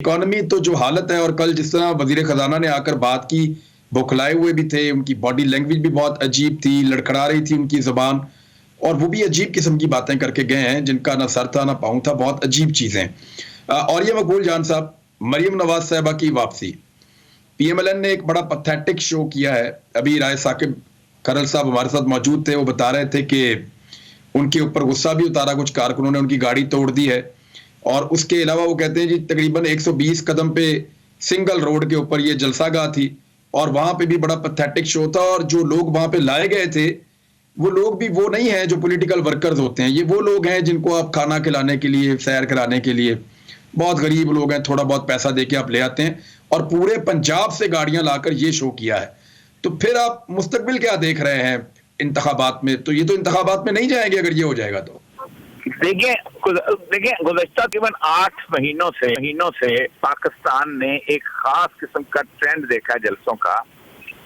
Economy तो जो हालत है, और कल जिस तरह वजीर खजाना ने आकर बात की, बौखलाए हुए भी थे, उनकी बॉडी लैंग्वेज भी बहुत अजीब थी, लड़खड़ा रही थी उनकी जबान, और वो भी अजीब किस्म की बातें करके गए हैं जिनका ना सर था ना पाँव था, बहुत अजीब चीजें। और ये मकबूल जान साहब, मरियम नवाज साहबा की वापसी, पीएमएलएन ने एक बड़ा पथेटिक शो किया है। अभी राय साकिब खरल साहब हमारे साथ मौजूद थे, वो बता रहे थे कि उनके ऊपर गुस्सा भी उतारा कुछ कारकुनों ने, उनकी गाड़ी तोड़ दी है। और उसके अलावा वो कहते हैं जी तकरीबन 120 कदम पे सिंगल रोड के ऊपर ये जलसागाह थी, और वहां पे भी बड़ा पैथेटिक शो था, और जो लोग वहां पे लाए गए थे वो लोग भी वो नहीं है जो पॉलिटिकल वर्कर्स होते हैं, ये वो लोग हैं जिनको आप खाना खिलाने के लिए, सैर कराने के लिए, बहुत गरीब लोग हैं, थोड़ा बहुत पैसा देके आप ले आते हैं, और पूरे पंजाब से गाड़ियां लाकर ये शो किया है। तो फिर आप मुस्तकबिल क्या देख रहे हैं इंतखाबात में? तो ये तो इंतखाबात में नहीं जाएंगे अगर ये हो जाएगा तो। देखिए गुज़श्ता तकरीबन 8 महीनों से पाकिस्तान ने एक खास किस्म का ट्रेंड देखा है जलसों का,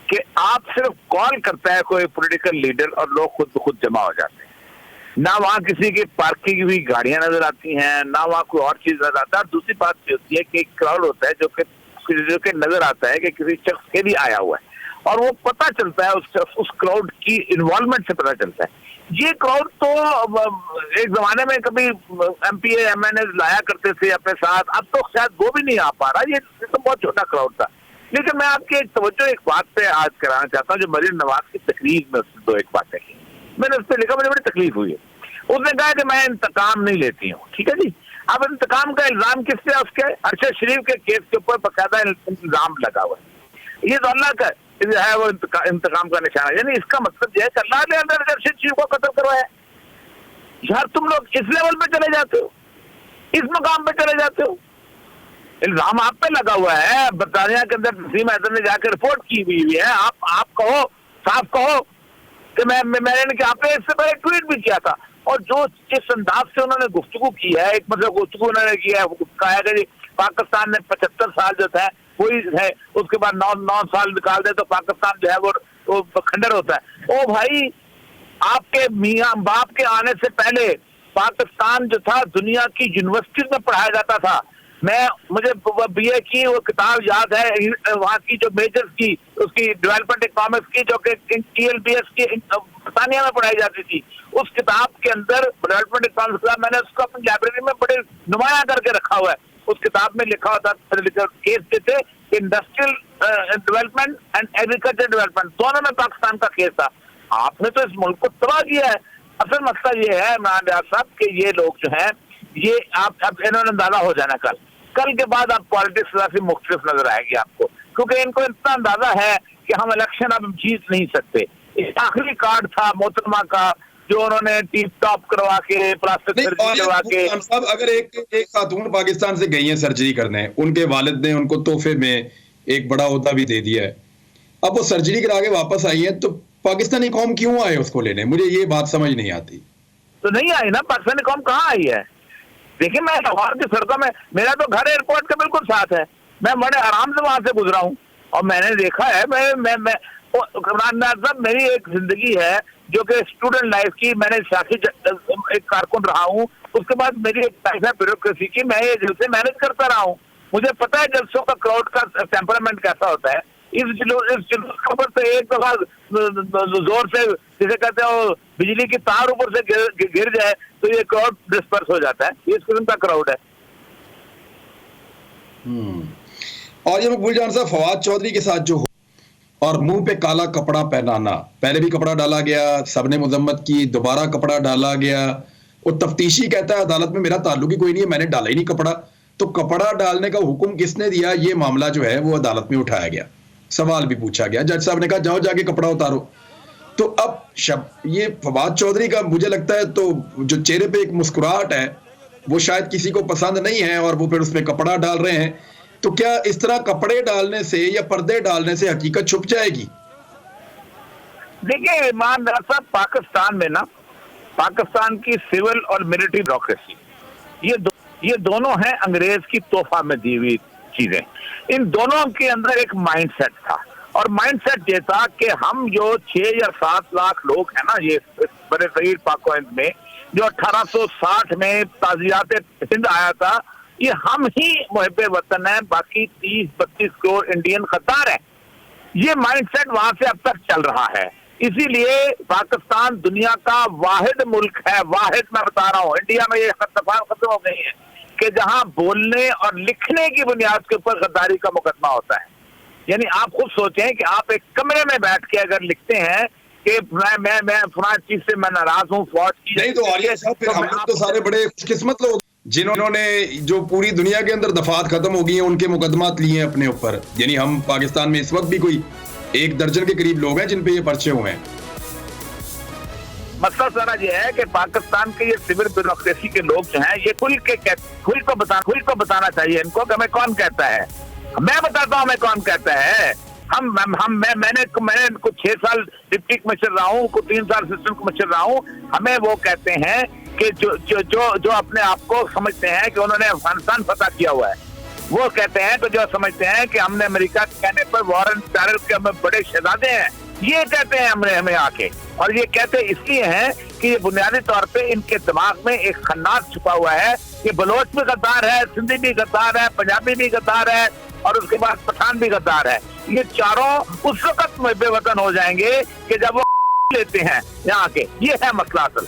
कि आप सिर्फ कॉल करता है कोई पॉलिटिकल लीडर और लोग खुद ब खुद जमा हो जाते हैं। ना वहाँ किसी की पार्किंग हुई गाड़ियां नजर आती हैं, ना वहाँ कोई और चीज नजर आता है। दूसरी बात ये होती है कि एक क्राउड होता है जो कि नजर आता है कि किसी शख्स के भी आया हुआ है, और वो पता चलता है उस क्राउड की इन्वॉल्वमेंट से पता चलता है। ये क्राउड तो एक जमाने में कभी एमपीए एमएनए लाया करते थे अपने साथ, अब तो शायद वो भी नहीं आ पा रहा। ये तो बहुत छोटा क्राउड था। लेकिन मैं आपके तवज्जो एक बात पे आज कराना चाहता हूँ, जो मरियम नवाज की तकरीर में उसने 2 एक बातें की, मैंने उस पर लिखा, मुझे बड़ी तकलीफ हुई है। उसने कहा कि मैं इंतकाम नहीं लेती हूँ। ठीक है जी, अब इंतकाम का इल्जाम किस पे? उसके अरशद शरीफ के केस के ऊपर बाकायदा इल्जाम लगा हुआ है। ये तो अल्लाह का है, वो इंतकाम का निशाना, यानी इसका मतलब यह है कि अल्लाह ने अंदर अरशद शरीफ को कत्ल करवाया। यार तुम लोग इस लेवल पे चले जाते हो, इस मकाम पे चले जाते हो, इल्जाम आप पे लगा हुआ है। बरतानिया के अंदर नसीम हैदर ने जाकर रिपोर्ट की हुई है। आप कहो, साफ कहो कि मैंने आपने इससे पहले ट्वीट भी किया था, और जो जिस अंदाज से उन्होंने गुफ्तगू की है, एक मतलब गुफ्तगू उन्होंने किया है, कहा है कि पाकिस्तान ने 75 साल जो है वही है, उसके बाद 9 साल निकाल दे तो पाकिस्तान जो है वो खंडर होता है। ओ भाई, आपके मियाँ बाप के आने से पहले पाकिस्तान जो था दुनिया की यूनिवर्सिटीज में पढ़ाया जाता था। मुझे बीए की वो किताब याद है, वहाँ की जो मेजर्स की, उसकी डेवलपमेंट इकोनॉमिक्स की, जो कि TLBS की बरतानिया में पढ़ाई जाती थी। उस किताब के अंदर डेवलपमेंट इकोनॉमिक्स का मैंने उसको अपनी लाइब्रेरी में बड़े नुमाया करके रखा हुआ है। उस किताब में लिखा होता केस देते industrial development and agriculture development, दोनों में पाकिस्तान का केस था। आपने तो इस मुल्क को तबाह किया है। असल मसला ये है इमरान रियाज साहब कि ये लोग जो हैं, ये आप इन्होंने अंदाजा हो जाना कल के बाद आप पॉलिटिक्स काफी मुख्तलिफ नजर आएगी आपको, क्योंकि इनको इतना अंदाजा है कि हम इलेक्शन अब जीत नहीं सकते। इस आखिरी कार्ड था मोहतरमा का, जो उन्होंने टीप टॉप करवा के, प्लास्टिक सर्जरी करवा के। साहब, अगर एक खातून पाकिस्तान से गई है सर्जरी करने, उनके वालिद ने उनको तोहफे में एक बड़ा ओहदा भी दे दिया है, अब वो सर्जरी करा के वापस आई है, तो पाकिस्तानी कौम क्यों आए उसको लेने? मुझे ये बात समझ नहीं आती। तो नहीं आई ना, पाकिस्तानी कौम कहाँ आई है? देखिए, मैं लाहौर की सड़कों में, मेरा तो घर एयरपोर्ट के बिल्कुल साथ है, मैं बड़े आराम से वहां से गुजरा हूँ, और मैंने देखा है। मेरी एक जिंदगी है जो कि स्टूडेंट लाइफ की, मैंने साथी एक कारकुन रहा हूँ, उसके बाद मेरी एक लाइफ है ब्यूरोक्रेसी की, मैं ये जलसे मैनेज करता रहा हूँ। मुझे पता है जलसों का क्राउड का टेम्परामेंट कैसा होता है। इस जुलूस के ऊपर से एक दफा जोर से, जिसे कहते हैं बिजली की तार ऊपर से गिर जाए तो ये क्राउड डिस्पर्स हो जाता है। इस किस्म का क्राउड है। और ये मकबूल जान साहब, फवाद चौधरी के साथ जो, और मुंह पे काला कपड़ा पहनाना, पहले भी कपड़ा डाला गया, सबने मजम्मत की, दोबारा कपड़ा डाला गया। वो तफ्तीशी कहता है अदालत में मेरा ताल्लुक ही कोई नहीं है, मैंने डाला ही नहीं कपड़ा। तो कपड़ा डालने का हुक्म किसने दिया? ये मामला जो है वो अदालत में उठाया गया, सवाल भी पूछा गया, जज साहब ने कहा जाओ जाके कपड़ा उतारो। तो अब ये फवाद चौधरी का मुझे लगता है तो जो चेहरे पे एक मुस्कुराहट है वो शायद किसी को पसंद नहीं है, और वो फिर उसमें कपड़ा डाल रहे हैं। तो क्या इस तरह कपड़े डालने से या पर्दे डालने से हकीकत छुप जाएगी? देखिए इमरान साहब, पाकिस्तान में ना, पाकिस्तान की सिविल और मिलिट्री ब्यूरोक्रेसी, ये दोनों हैं अंग्रेज की तोहफा में दी हुई चीजें। इन दोनों के अंदर एक माइंडसेट था, और माइंडसेट ये था कि हम जो 6 या 7 लाख लोग हैं ना, ये बड़े शहीद पाक में, जो 1860 में ताजियात हिंद आया था, ये हम ही मुहिब्बे वतन है, बाकी 30-32 करोड़ इंडियन गद्दार है। ये माइंडसेट वहां से अब तक चल रहा है। इसीलिए पाकिस्तान दुनिया का वाहिद मुल्क है, वाहिद मैं बता रहा हूँ, इंडिया में ये दफा खत्म हो गई है कि जहां बोलने और लिखने की बुनियाद के ऊपर गद्दारी का मुकदमा होता है। यानी आप खुद सोचें कि आप एक कमरे में बैठ के अगर लिखते हैं कि मैं फलां चीज से मैं नाराज हूँ, फौज की नहीं तो आलिया साहब, फिर हम लोग तो सारे बड़े खुशकिस्मत लोग जिन्होंने जो पूरी दुनिया के अंदर दफात खत्म हो गई हैं उनके मुकदमात लिए हैं अपने ऊपर। यानी हम पाकिस्तान में इस वक्त भी कोई 1 दर्जन के करीब लोग हैं जिन पे ये पर्चे हुए हैं। मसला सारा ये है कि पाकिस्तान के ये सिविल ब्यूरोक्रेसी के लोग जो हैं ये खुल को बताना चाहिए इनको कि हमें कौन कहता है। मैं बताता हूँ हमें कौन कहता है। मैंने कुछ 6 साल डिप्टी कमिश्नर रहा हूँ, कुछ 3 साल असिस्टेंट कमिश्नर रहा हूँ। हमें वो कहते हैं कि जो अपने आप को समझते हैं कि उन्होंने अफगानिस्तान फतह किया हुआ है, वो कहते हैं तो जो समझते हैं कि हमने अमेरिका के कहने पर वॉर एंड टेरर के हमें बड़े शहजादे हैं, ये कहते हैं हमें आके। और ये कहते इसलिए हैं कि ये बुनियादी तौर पे इनके दिमाग में एक खन्नास छुपा हुआ है कि बलोच भी गद्दार है, सिंधी भी गद्दार है, पंजाबी भी गद्दार है और उसके बाद पठान भी गद्दार है। ये चारों उस वक्त मुहिब्बे वतन हो जाएंगे कि जब वो लेते हैं यहाँ के। ये है मसला असल।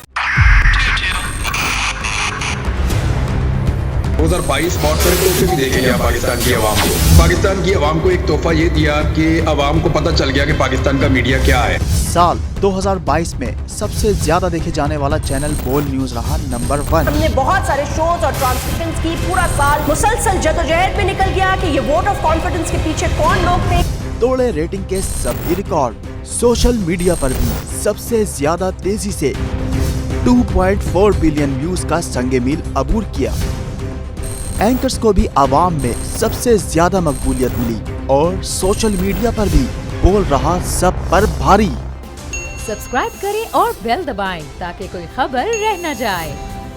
2022 बहुत सारे तोहफे भी देखे गया पाकिस्तान की आवाम को। पाकिस्तान की आवाम को एक तोहफा ये दिया कि आवाम को पता चल गया कि पाकिस्तान का मीडिया क्या है। साल 2022 में सबसे ज्यादा देखे जाने वाला चैनल बोल न्यूज रहा नंबर 1। हमने बहुत सारे शोज और ट्रांसमिशंस की, पूरा साल मुसलसल जदोजहद में निकल गया कि ये वोट ऑफ कॉन्फिडेंस के पीछे कौन लोग थे। तोड़े रेटिंग के सभी रिकॉर्ड। सोशल मीडिया पर भी सबसे ज्यादा तेजी से 2.4 बिलियन व्यूज का संगे मील अबूर किया। एंकर्स को भी आवाम में सबसे ज्यादा मकबूलियत मिली और सोशल मीडिया पर भी बोल रहा सब पर भारी। सब्सक्राइब करें और बेल दबाएं ताकि कोई खबर रह न जाए।